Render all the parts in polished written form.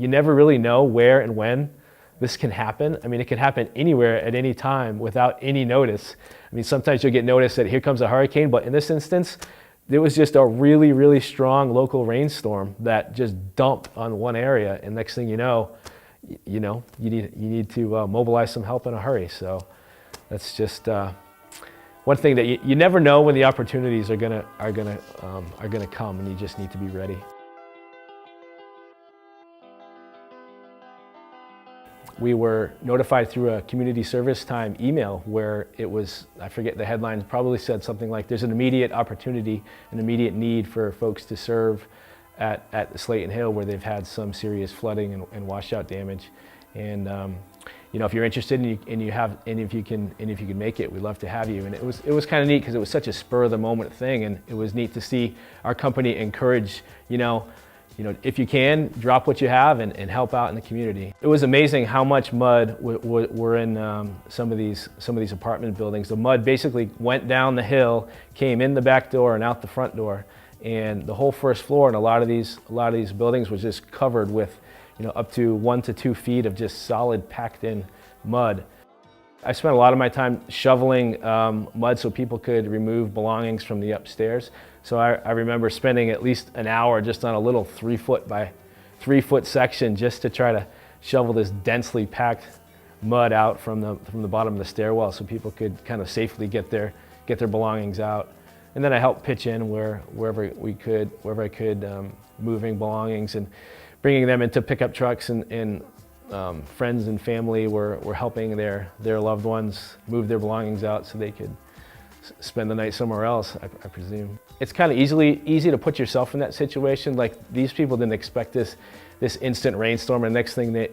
you never really know where and when this can happen. I mean, it can happen anywhere at any time without any notice. I mean, sometimes you'll get notice that here comes a hurricane, but in this instance, there was just a really, really strong local rainstorm that just dumped on one area, and next thing you know, you need to mobilize some help in a hurry. So that's just one thing that you never know when the opportunities are gonna come, and you just need to be ready. We were notified through a community service time email where it was, I forget the headline, probably said something like there's an immediate opportunity, an immediate need for folks to serve at Slayton Hill where they've had some serious flooding and washout damage. And if you're interested and if you can make it, we'd love to have you. And it was kind of neat because it was such a spur of the moment thing, and it was neat to see our company encourage, if you can, drop what you have and help out in the community. It was amazing how much mud were in some of these apartment buildings. The mud basically went down the hill, came in the back door and out the front door, and the whole first floor in a lot of these buildings was just covered with, up to 1 to 2 feet of just solid packed in mud. I spent a lot of my time shoveling mud so people could remove belongings from the upstairs. So I remember spending at least an hour just on a little 3 foot by 3 foot section just to try to shovel this densely packed mud out from the bottom of the stairwell so people could kind of safely get their belongings out. And then I helped pitch in wherever I could, moving belongings and bringing them into pickup trucks, and friends and family were helping their loved ones move their belongings out so they could spend the night somewhere else, I presume. It's kind of easy to put yourself in that situation. Like, these people didn't expect this instant rainstorm, and next thing they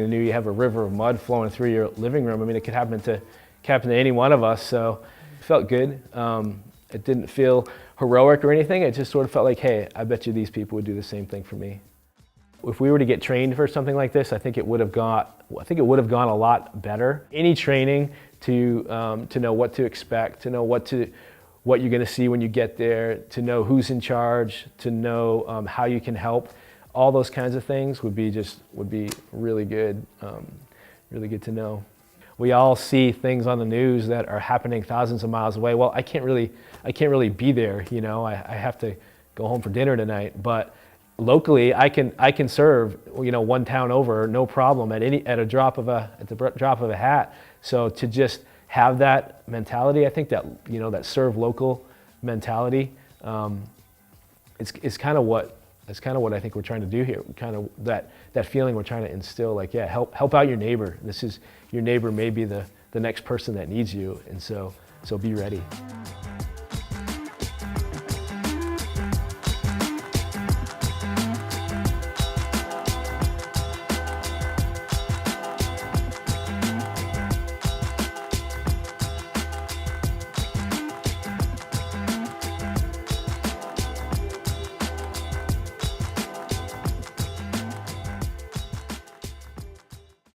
knew, you have a river of mud flowing through your living room. I mean, it could happen to any one of us, so it felt good. It didn't feel heroic or anything. It just sort of felt like, hey, I bet you these people would do the same thing for me. If we were to get trained for something like this, I think it would have gone a lot better. Any training to know what to expect, to know what you're going to see when you get there, to know who's in charge, to know how you can help. All those kinds of things would be really good, really good to know. We all see things on the news that are happening thousands of miles away. Well, I can't really be there. I have to go home for dinner tonight, but locally, I can serve, one town over, no problem, at the drop of a hat. So to just have that mentality, I think that that serve local mentality, it's kind of what I think we're trying to do here. Kind of that feeling we're trying to instill. Like, yeah, help out your neighbor. Your neighbor may be the next person that needs you, and so be ready.